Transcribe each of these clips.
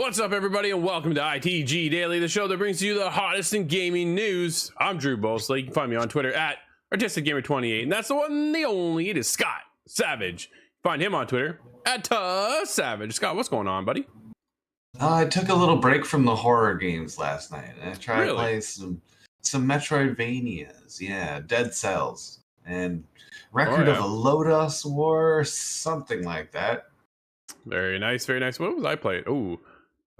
What's up, everybody, and welcome to ITG Daily, the show that brings you the hottest in gaming news. I'm Drew Bosley. You can find me on Twitter at ArtisticGamer28, and that's the one, the only. It is Scott Savage. Find him on Twitter at Savage. Scott, what's going on, buddy? I took a little break from the horror games last night, and I tried to play some Metroidvanias. Yeah, Dead Cells and Record of a Lotus War, something like that. Very nice, very nice. What was I playing? Oh,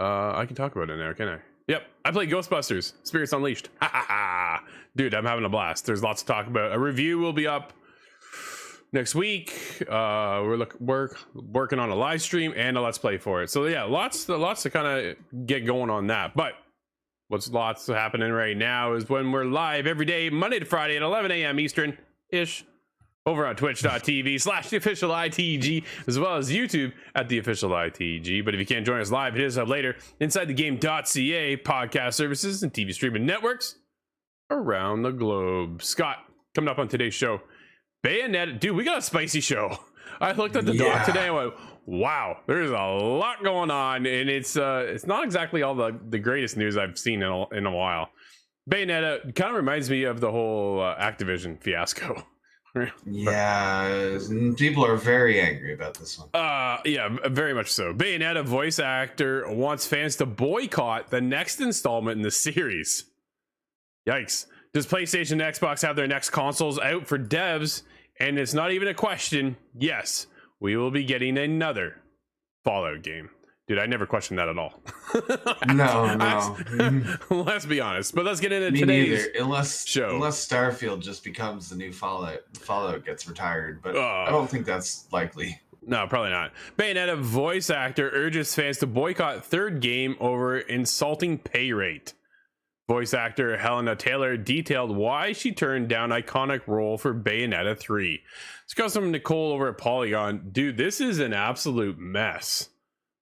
I can talk about it now, can I? Yep, I played Ghostbusters Spirits Unleashed. Ha ha ha! Dude, I'm having a blast. There's lots to talk about. A review will be up next week. We're working on a live stream and a let's play for it. So yeah, lots to kind of get going on that. But what's lots happening right now is when we're live every day, Monday to Friday at 11 a.m. Eastern ish. Over on twitch.tv/theofficialitg, as well as YouTube at the official ITG. But if you can't join us live, it is up later inside the game.ca podcast services and TV streaming networks around the globe. Scott, coming up on today's show, Bayonetta. Dude, we got a spicy show. I looked at the doc today and went, wow, there's a lot going on, and it's not exactly all the greatest news I've seen in a while. Bayonetta kind of reminds me of the whole Activision fiasco. Yeah, people are very angry about this one. Yeah, very much so. Bayonetta voice actor wants fans to boycott the next installment in the series. Yikes. Does PlayStation and Xbox have their next consoles out for devs? And it's not even a question. Yes, we will be getting another Fallout game. Dude, I never questioned that at all. No. Let's be honest. But let's get into Me today's neither. show. Unless Starfield just becomes the new Fallout. Fallout gets retired, but I don't think that's likely. No, probably not. Bayonetta voice actor urges fans to boycott third game over insulting pay rate. Voice actor Helena Taylor detailed why she turned down iconic role for Bayonetta 3. Let's go some Nicole over at Polygon. Dude, this is an absolute mess.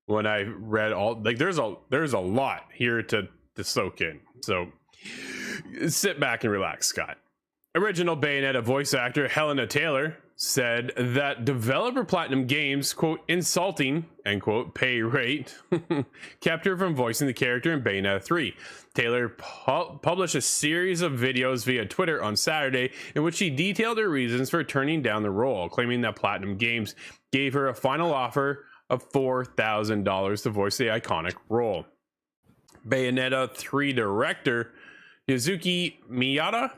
When I read all, like, there's a lot here to soak in. So sit back and relax, Scott. Original Bayonetta voice actor Helena Taylor said that developer Platinum Games, quote, insulting, end quote, pay rate kept her from voicing the character in Bayonetta 3. Taylor published a series of videos via Twitter on Saturday in which she detailed her reasons for turning down the role, claiming that Platinum Games gave her a final offer of $4,000 to voice the iconic role. Bayonetta 3 director Yuzuki Miyata,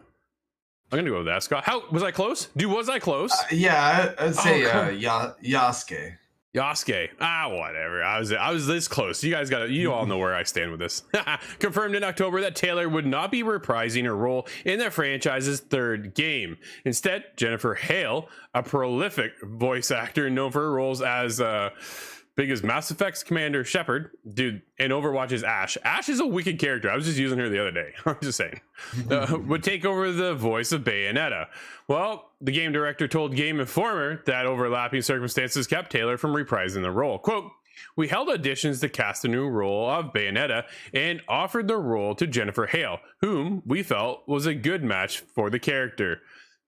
I'm gonna go with that, Scott. How was I close? Dude, was I close? Yeah, I'd say Yasuke. Yasuke. Whatever. I was this close. You guys you all know where I stand with this. Confirmed in October that Taylor would not be reprising her role in the franchise's third game. Instead, Jennifer Hale, a prolific voice actor known for her roles as big as Mass Effect's Commander Shepard, dude, and Overwatch's Ashe. Ashe is a wicked character. I was just using her the other day. I'm just saying. Would take over the voice of Bayonetta. Well, the game director told Game Informer that overlapping circumstances kept Taylor from reprising the role. Quote, "We held auditions to cast a new role of Bayonetta and offered the role to Jennifer Hale, whom we felt was a good match for the character."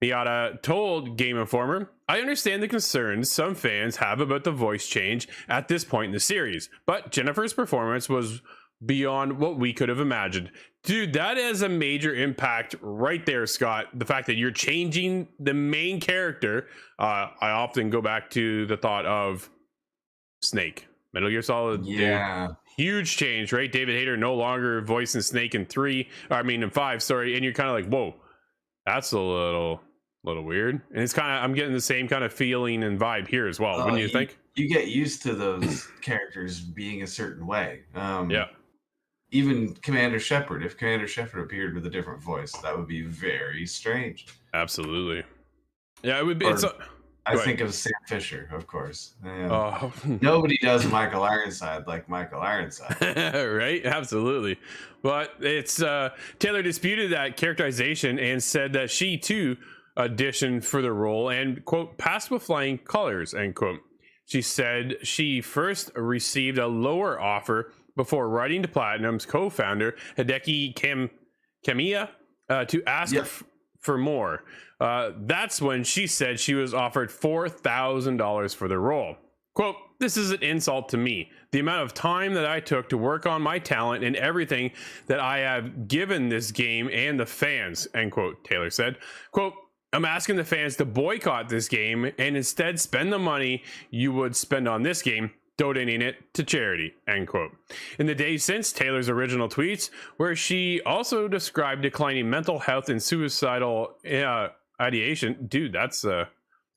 Miyata told Game Informer, "I understand the concerns some fans have about the voice change at this point in the series, but Jennifer's performance was beyond what we could have imagined." Dude, that is a major impact right there, Scott. The fact that you're changing the main character. I often go back to the thought of Snake. Metal Gear Solid. Yeah. Dude, huge change, right? David Hayter no longer voicing Snake in 5, sorry. And you're kind of like, whoa, that's a little weird. And it's kind of, I'm getting the same kind of feeling and vibe here as well. Wouldn't you think? You get used to those characters being a certain way. Yeah. Even Commander Shepard, if Commander Shepard appeared with a different voice, that would be very strange. Absolutely. Yeah, it would be. I think of Sam Fisher, of course. Nobody does Michael Ironside like Michael Ironside. Right? Absolutely. But it's Taylor disputed that characterization and said that she too auditioned for the role and, quote, passed with flying colors, end quote. She said she first received a lower offer before writing to Platinum's co-founder Hideki Kamiya to ask for more. That's when she said she was offered $4,000 for the role. Quote, "This is an insult to me. The amount of time that I took to work on my talent and everything that I have given this game and the fans," end quote, Taylor said. Quote, "I'm asking the fans to boycott this game and instead spend the money you would spend on this game donating it to charity," end quote. In the days since Taylor's original tweets, where she also described declining mental health and suicidal ideation, dude, that's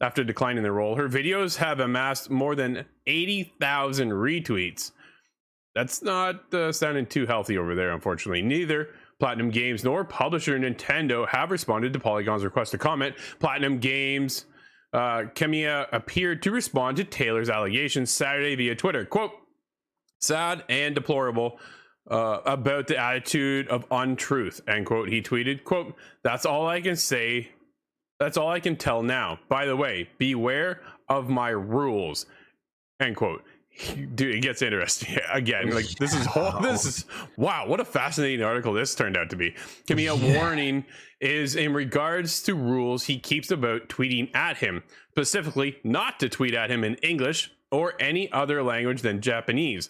after declining the role, her videos have amassed more than 80,000 retweets. That's not sounding too healthy over there, unfortunately. Neither Platinum Games nor publisher Nintendo have responded to Polygon's request to comment. Platinum Games Kamiya appeared to respond to Taylor's allegations Saturday via Twitter. Quote, "Sad and deplorable about the attitude of untruth," end quote, he tweeted. Quote, "That's all I can say. That's all I can tell now. By the way, beware of my rules," end quote. Dude, it gets interesting again. Like, this is wow, what a fascinating article this turned out to be. Kamiya warning is in regards to rules he keeps about tweeting at him, specifically not to tweet at him in English or any other language than Japanese.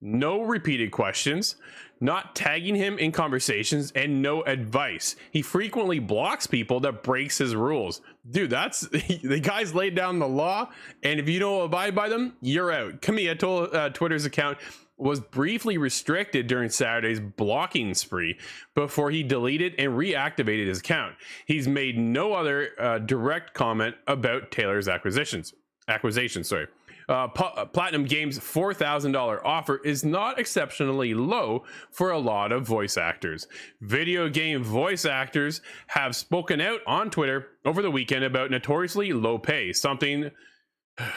No repeated questions, not tagging him in conversations, and no advice. He frequently blocks people that breaks his rules. Dude, that's the guy's laid down the law, and if you don't abide by them, you're out. Kamiya told Twitter's account was briefly restricted during Saturday's blocking spree before he deleted and reactivated his account. He's made no other direct comment about Taylor's acquisitions. Platinum Games' $4,000 offer is not exceptionally low for a lot of voice actors. Video game voice actors have spoken out on Twitter over the weekend about notoriously low pay.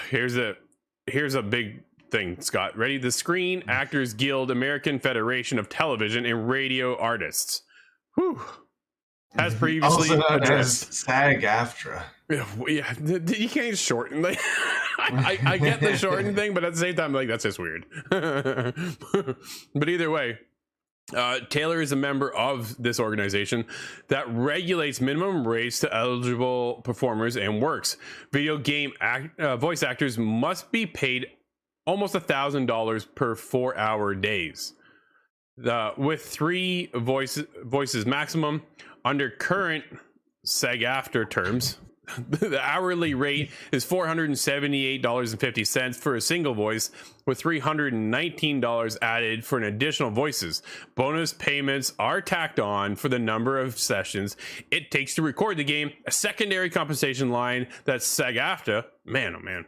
Here's a big thing, Scott. Ready? The Screen Actors Guild, American Federation of Television and Radio Artists, Whew. As previously also known as addressed. SAG-AFTRA. Yeah, you can't shorten. Like, I get the shorten thing, but at the same time, like, that's just weird. But either way, Taylor is a member of this organization that regulates minimum rates to eligible performers and works. Video game voice actors must be paid almost $1,000 per 4-hour days. With 3 voices maximum under current SAG-AFTRA terms. The hourly rate is $478.50 for a single voice, with $319 added for an additional voices. Bonus payments are tacked on for the number of sessions it takes to record the game. A secondary compensation line that SAG-AFTRA, man oh man,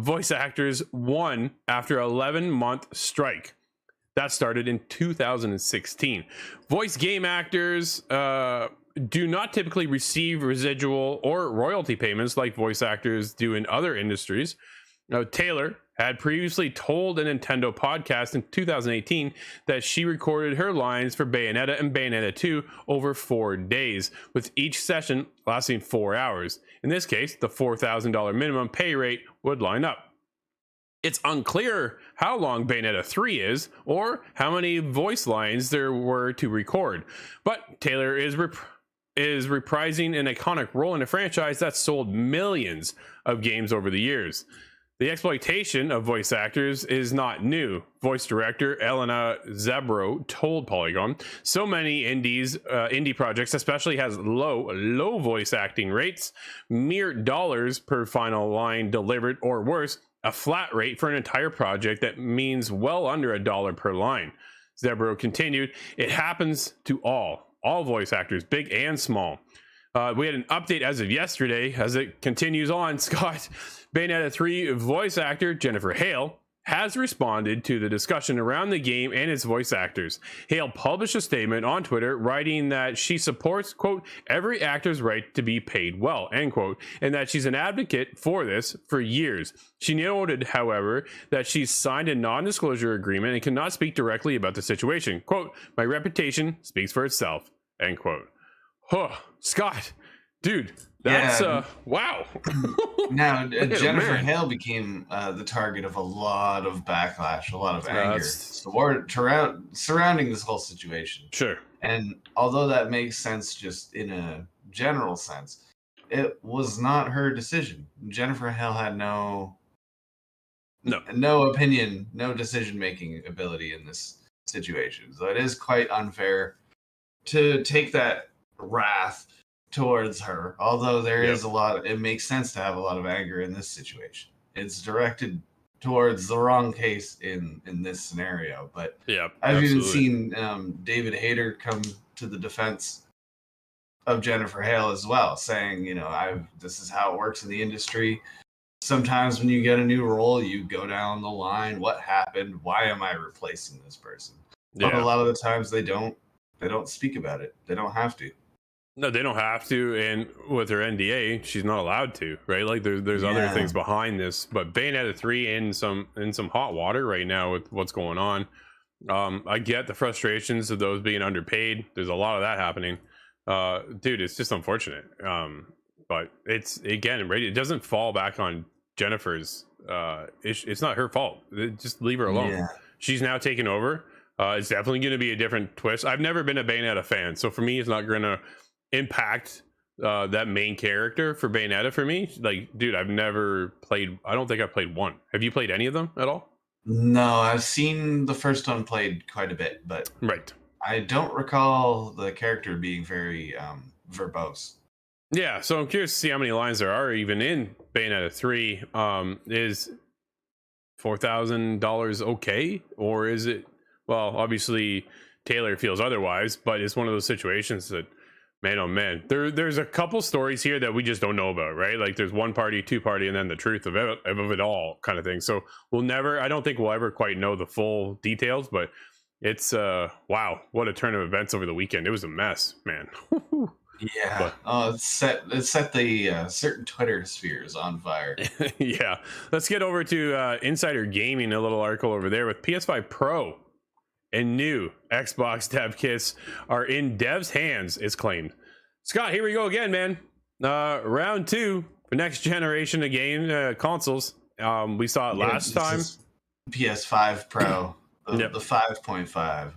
voice actors won after 11-month strike. That started in 2016. Voice game actors do not typically receive residual or royalty payments like voice actors do in other industries. Now, Taylor had previously told a Nintendo podcast in 2018 that she recorded her lines for Bayonetta and Bayonetta 2 over 4 days, with each session lasting 4 hours. In this case, the $4,000 minimum pay rate would line up. It's unclear how long Bayonetta 3 is or how many voice lines there were to record, but Taylor is reprising an iconic role in a franchise that sold millions of games over the years. The exploitation of voice actors is not new. Voice director Elena Zabro told Polygon, so many indie projects especially has low voice acting rates, mere dollars per final line delivered, or worse, a flat rate for an entire project that means well under $1 per line. Zabro continued, it happens to all voice actors, big and small. We had an update as of yesterday. As it continues on, Scott, Bayonetta 3 voice actor Jennifer Hale has responded to the discussion around the game and its voice actors. Hale published a statement on Twitter writing that she supports, quote, every actor's right to be paid well, end quote, and that she's an advocate for this for years. She noted, however, that she's signed a non-disclosure agreement and cannot speak directly about the situation. Quote, my reputation speaks for itself, end quote. Oh, Scott, dude, that's wow. Now, Jennifer Hale became the target of a lot of backlash, a lot of anger surrounding this whole situation. Sure. And although that makes sense just in a general sense, it was not her decision. Jennifer Hale had no opinion, no decision-making ability in this situation. So it is quite unfair to take that wrath towards her, although there is it makes sense to have a lot of anger in this situation. It's directed towards the wrong case in this scenario, but I've even seen David Hayter come to the defense of Jennifer Hale as well, saying, this is how it works in the industry. Sometimes when you get a new role, you go down the line, what happened, why am I replacing this person? But a lot of the times they don't speak about it. They don't have to. No, they don't have to, and with her NDA, she's not allowed to, right? Like there's other things behind this, but Bayonetta 3 in some hot water right now with what's going on. I get the frustrations of those being underpaid. There's a lot of that happening. Dude, it's just unfortunate. But it's, again, right, it doesn't fall back on Jennifer's it's not her fault. Just leave her alone. Yeah. She's now taken over. It's definitely going to be a different twist. I've never been a Bayonetta fan, so for me, it's not going to impact that main character for Bayonetta for me. Like, dude, I've never played, I don't think I've played one. Have you played any of them at all? No, I've seen the first one played quite a bit, but I don't recall the character being very verbose. Yeah, so I'm curious to see how many lines there are even in Bayonetta 3. Is $4,000 okay? Or is it, well, obviously Taylor feels otherwise, but it's one of those situations that, man, oh man, there's a couple stories here that we just don't know about, right? Like there's one party, two party, and then the truth of it all kind of thing. So I don't think we'll ever quite know the full details, but it's, wow, what a turn of events over the weekend. It was a mess, man. Yeah. But, it set the certain Twitter spheres on fire. Yeah. Let's get over to Insider Gaming, a little article over there with PS5 Pro and new Xbox dev kits are in devs' hands, it's claimed. Scott, here we go again, man. Round 2 for next generation of game consoles. We saw it last time. PS5 Pro, the 5.5.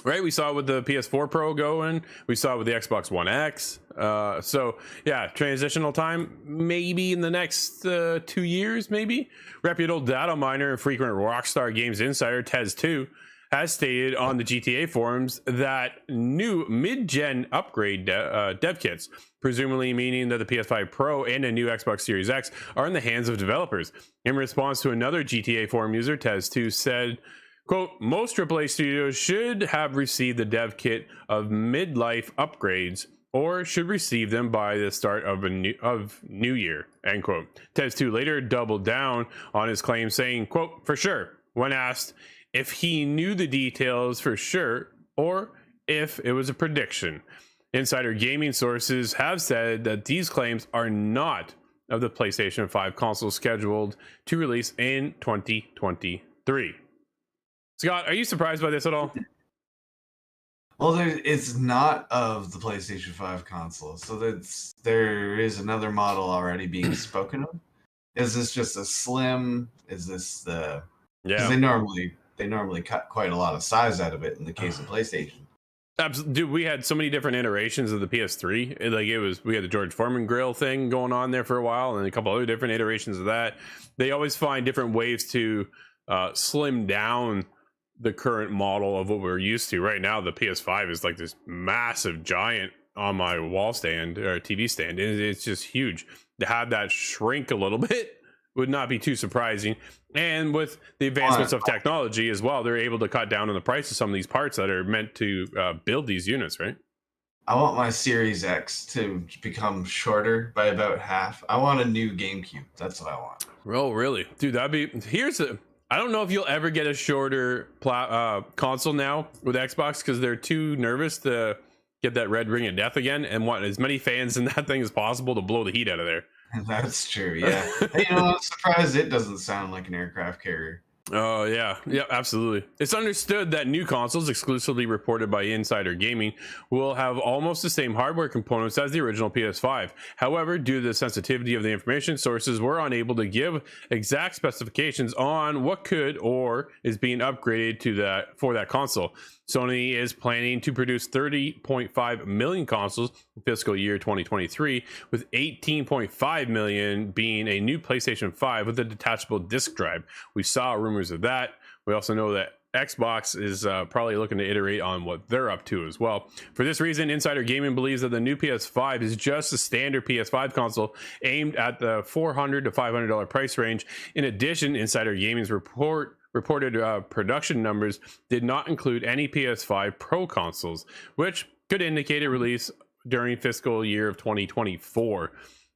Right, we saw it with the PS4 Pro going. We saw it with the Xbox One X. So yeah, transitional time maybe in the next 2 years, maybe. Reputable data miner and frequent Rockstar Games insider Tez2 has stated on the GTA forums that new mid-gen upgrade dev kits, presumably meaning that the PS5 Pro and a new Xbox Series X, are in the hands of developers. In response to another GTA forum user, Tez2 said, quote, most AAA studios should have received the dev kit of midlife upgrades or should receive them by the start of new year, end quote. Tez2 later doubled down on his claim, saying, quote, for sure, when asked if he knew the details for sure or if it was a prediction. Insider gaming sources have said that these claims are not of the PlayStation 5 console scheduled to release in 2023. Scott, are you surprised by this at all? Well, it's not of the PlayStation 5 console, so there is another model already being spoken of. Is this just a slim? Is this the? Yeah. They normally cut quite a lot of size out of it in the case of PlayStation. Absolutely, dude. We had so many different iterations of the PS3. We had the George Foreman grill thing going on there for a while, and a couple other different iterations of that. They always find different ways to slim down the current model of what we're used to. Right now, the PS5 is like this massive giant on my wall stand or TV stand. It's just huge. To have that shrink a little bit would not be too surprising. And with the advancements of technology as well, they're able to cut down on the price of some of these parts that are meant to build these units, right? I want my Series X to become shorter by about half. I want a new GameCube. That's what I want. Oh, really? Dude, I don't know if you'll ever get a shorter console now with Xbox because they're too nervous to get that red ring of death again and want as many fans in that thing as possible to blow the heat out of there. That's true, yeah. Hey, I'm surprised it doesn't sound like an aircraft carrier. Oh, yeah, absolutely. It's understood that new consoles, exclusively reported by Insider Gaming, will have almost the same hardware components as the original PS5. However, due to the sensitivity of the information, sources were unable to give exact specifications on what could or is being upgraded for that console. Sony is planning to produce 30.5 million consoles in fiscal year 2023, with 18.5 million being a new PlayStation 5 with a detachable disc drive. We saw rumors of that. We also know that Xbox is probably looking to iterate on what they're up to as well. For this reason, Insider Gaming believes that the new PS5 is just a standard PS5 console aimed at the $400 to $500 price range. In addition, Insider Gaming's reported production numbers did not include any PS5 Pro consoles, which could indicate a release during fiscal year of 2024.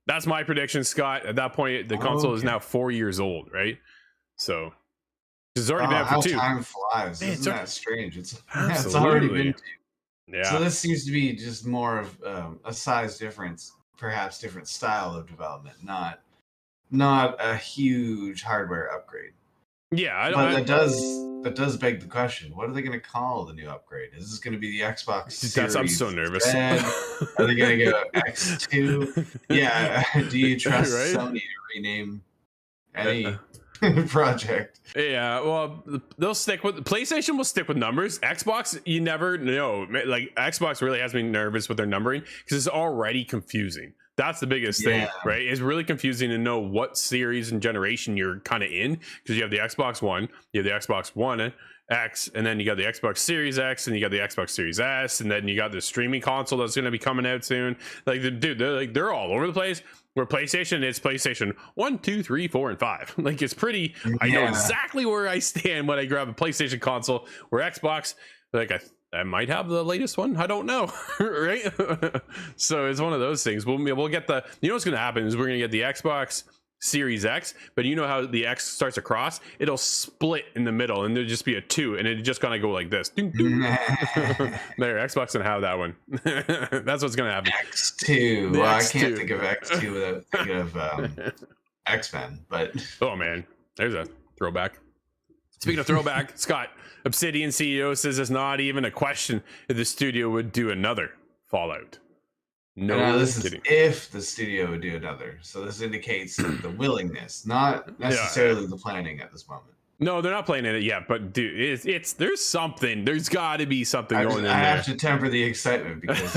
That's my prediction, Scott. At that point, the console is now 4 years old, right? So it's already been out for 2. Time flies. Man, isn't that strange? It's already been 2. Yeah. So this seems to be just more of a size difference, perhaps different style of development, not a huge hardware upgrade. Yeah, that does beg the question: what are they going to call the new upgrade? Is this going to be the Xbox Series? I'm so nervous. Are they going to go X2? Yeah. Do you trust Sony to rename any project? Yeah. Well, they'll stick with PlayStation. Will stick with numbers. Xbox, you never know. Like Xbox really has me nervous with their numbering because it's already confusing. That's the biggest thing, right? It's really confusing to know what series and generation you're kind of in because you have the Xbox One, you have the Xbox One X, and then you got the Xbox Series X, and you got the Xbox Series S, and then you got the streaming console that's going to be coming out soon. They're all over the place. Where PlayStation, it's PlayStation 1, 2, 3, 4, and 5. Like it's pretty. I know exactly where I stand when I grab a PlayStation console. Where Xbox, I might have the latest one. I don't know, right? So it's one of those things. We'll get the. You know what's going to happen is we're going to get the Xbox Series X, but you know how the X starts across? It'll split in the middle, and there'll just be a 2, and it's just going to go like this. Ding, ding. There, Xbox gonna have that one. That's what's going to happen. X2. Well, I can't think of X2 without thinking of X-Men, but oh man, there's a throwback. Speaking of throwback, Scott, Obsidian CEO says it's not even a question if the studio would do another Fallout. No, this is if the studio would do another. So this indicates the willingness, not necessarily the planning at this moment. No, they're not playing it yet, but dude, it's there's something. There's got to be something going in there. I have to temper the excitement because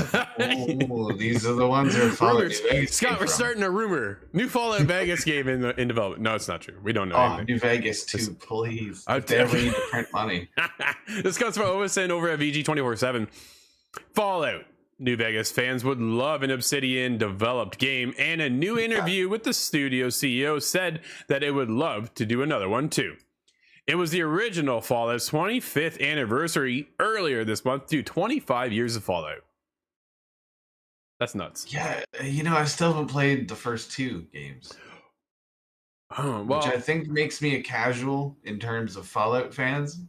these are the ones that are following. Scott, we're starting a rumor. New Fallout Vegas game in development. No, it's not true. We don't know. Anything. New Vegas 2, please. If they ever need to print money. This comes from OSN over at VG 24/7. Fallout New Vegas fans would love an Obsidian developed game, and a new interview with the studio CEO said that it would love to do another one too. It was the original Fallout's 25th anniversary earlier this month, to 25 years of Fallout. That's nuts. Yeah, I still haven't played the first 2 games. Which I think makes me a casual in terms of Fallout fans.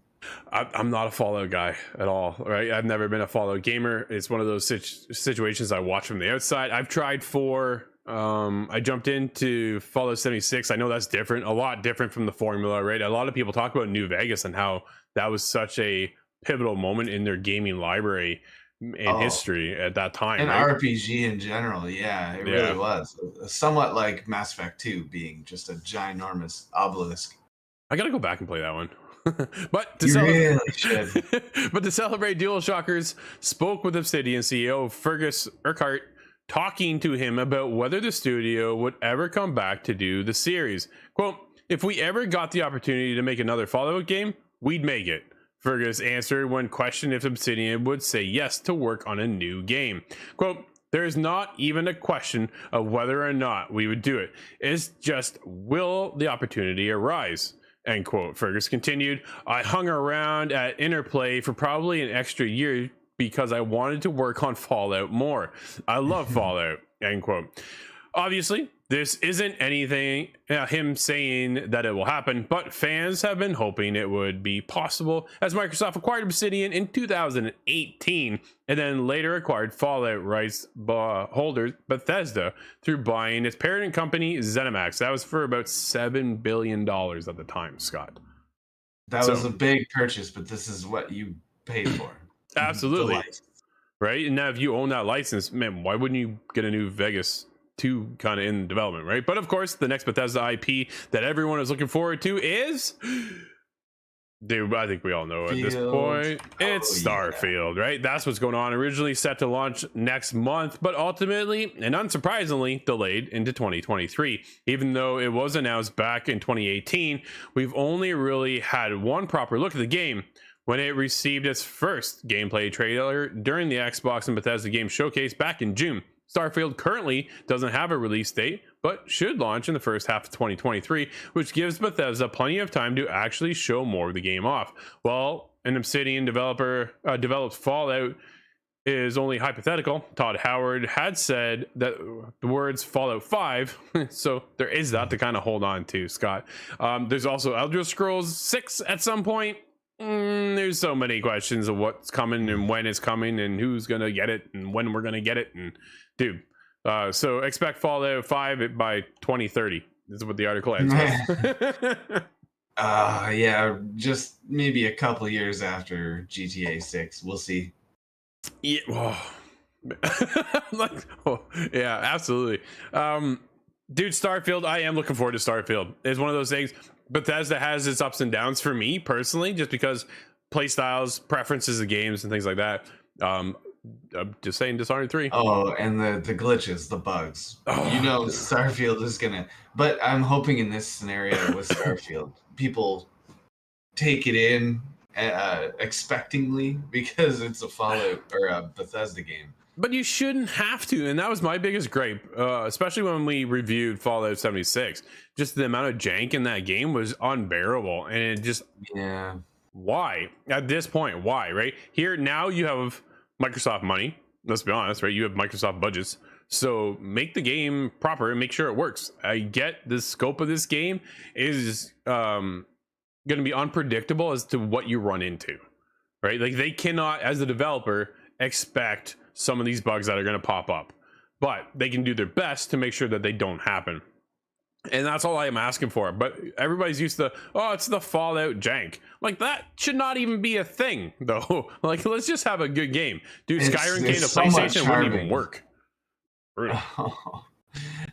I'm not a Fallout guy at all, right? I've never been a Fallout gamer. It's one of those situations I watch from the outside. I've tried 4. I jumped into Fallout 76. I know that's different, a lot different from the formula, right? A lot of people talk about New Vegas and how that was such a pivotal moment in their gaming library and history at that time. And right? RPG in general, yeah, it really was. Somewhat like Mass Effect 2 being just a ginormous obelisk. I gotta go back and play that one. But to celebrate DualShockers spoke with Obsidian CEO Fergus Urquhart, talking to him about whether the studio would ever come back to do the series. Quote, "If we ever got the opportunity to make another Fallout game, we'd make it," Fergus answered when questioned if Obsidian would say yes to work on a new game. Quote, "There is not even a question of whether or not we would do it. It's just, will the opportunity arise?" End quote. Fergus continued, "I hung around at Interplay for probably an extra year because I wanted to work on Fallout more. I love Fallout," end quote. Obviously, this isn't anything him saying that it will happen, but fans have been hoping it would be possible, as Microsoft acquired Obsidian in 2018 and then later acquired Fallout rights holder Bethesda through buying its parent company ZeniMax. That was for about $7 billion at the time, Scott. That was a big purchase, but this is what you paid for. Absolutely. Right? And now if you own that license, man, why wouldn't you get a new Vegas 2 kind of in development, right? But of course, the next Bethesda IP that everyone is looking forward to is, dude, I think we all know at this point, it's Starfield, right? That's what's going on. Originally set to launch next month, but ultimately and unsurprisingly delayed into 2023. Even though it was announced back in 2018, we've only really had one proper look at the game when it received its first gameplay trailer during the Xbox and Bethesda Game Showcase back in June. Starfield currently doesn't have a release date, but should launch in the first half of 2023, which gives Bethesda plenty of time to actually show more of the game off. While an Obsidian developer developed Fallout is only hypothetical, Todd Howard had said that the words Fallout 5, so there is that to kind of hold on to, Scott. There's also Elder Scrolls 6 at some point. There's so many questions of what's coming and when it's coming and who's gonna get it and when we're gonna get it, and dude, so expect Fallout 5 by 2030. This is what the article ends with. Yeah, just maybe a couple years after GTA 6. We'll see. Yeah, yeah, absolutely. Dude, Starfield, I am looking forward to Starfield. It's one of those things. Bethesda has its ups and downs for me personally, just because play styles, preferences of games, and things like that. I'm just saying, Dishonored 3. Oh, and the glitches, the bugs. Starfield is gonna. But I'm hoping in this scenario with Starfield, people take it in expectingly because it's a Fallout or a Bethesda game. But you shouldn't have to, and that was my biggest gripe, especially when we reviewed Fallout 76. Just the amount of jank in that game was unbearable, and it just why at this point? Why, right? Here now you have Microsoft money. Let's be honest, right? You have Microsoft budgets, so make the game proper and make sure it works. I get the scope of this game is going to be unpredictable as to what you run into, right? Like they cannot, as a developer, expect some of these bugs that are going to pop up, but they can do their best to make sure that they don't happen. And that's all I am asking for. But everybody's used to, oh, it's the Fallout jank. Like, that should not even be a thing, though. Like, let's just have a good game. Dude, Skyrim came to PlayStation, wouldn't even work. Oh.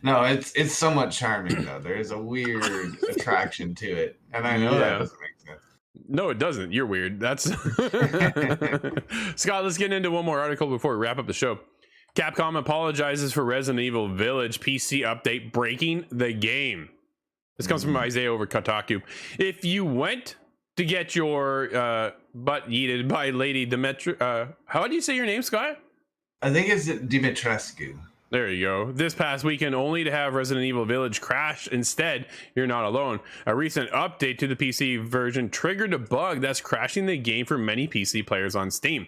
No, it's somewhat charming, though. There is a weird attraction to it. And I know that doesn't make sense. No, it doesn't. You're weird. That's Scott, let's get into one more article before we wrap up the show. Capcom apologizes for Resident Evil Village PC update breaking the game. This comes from Isaiah over Kotaku. If you went to get your butt yeeted by Lady Dimitri... how do you say your name, Scott? I think it's Dimitrescu. There you go. This past weekend, only to have Resident Evil Village crash. Instead, you're not alone. A recent update to the PC version triggered a bug that's crashing the game for many PC players on Steam.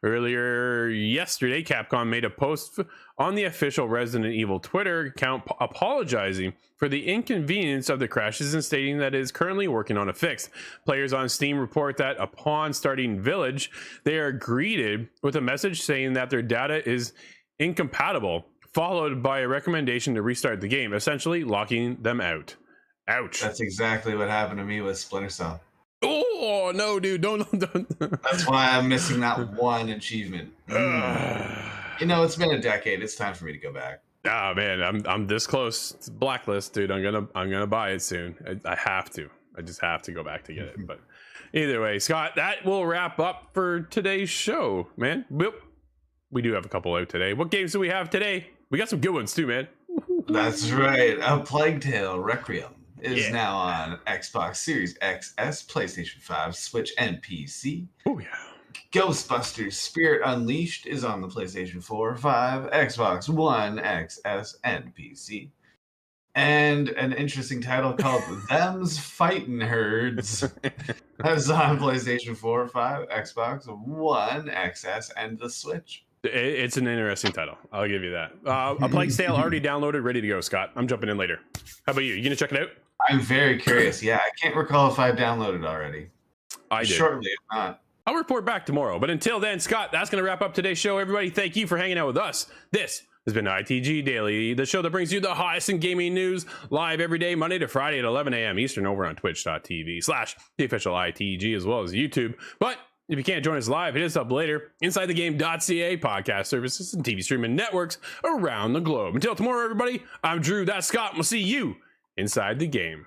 Earlier yesterday, Capcom made a post on the official Resident Evil Twitter account apologizing for the inconvenience of the crashes and stating that it is currently working on a fix. Players on Steam report that upon starting Village, they are greeted with a message saying that their data is incompatible, followed by a recommendation to restart the game, essentially locking them out. Ouch. That's exactly what happened to me with Splinter Cell. Oh, no, dude. Don't. That's why I'm missing that one achievement. You know, it's been a decade. It's time for me to go back. Ah, man, I'm this close to Blacklist, dude. I'm gonna buy it soon. I have to. I just have to go back to get it. But either way, Scott, that will wrap up for today's show, man. We do have a couple out today. What games do we have today? We got some good ones too, man. That's right. A Plague Tale Requiem is now on Xbox Series XS, PlayStation 5, Switch, and PC. Oh, yeah. Ghostbusters Spirit Unleashed is on the PlayStation 4, 5, Xbox One, XS, and PC. And an interesting title called Them's Fightin' Herds is on PlayStation 4, 5, Xbox One, XS, and the Switch. It's an interesting title. I'll give you that. A Plague Tale already downloaded, ready to go, Scott. I'm jumping in later. How about you? You gonna check it out? I'm very curious. Yeah, I can't recall if I downloaded already. I did. Shortly, if not. I'll report back tomorrow. But until then, Scott, that's going to wrap up today's show. Everybody, thank you for hanging out with us. This has been ITG Daily, the show that brings you the hottest in gaming news live every day, Monday to Friday at 11 a.m. Eastern over on twitch.tv/the official ITG, as well as YouTube. But if you can't join us live, hit us up later. InsideTheGame.ca podcast services and TV streaming networks around the globe. Until tomorrow, everybody, I'm Drew. That's Scott. We'll see you inside the game.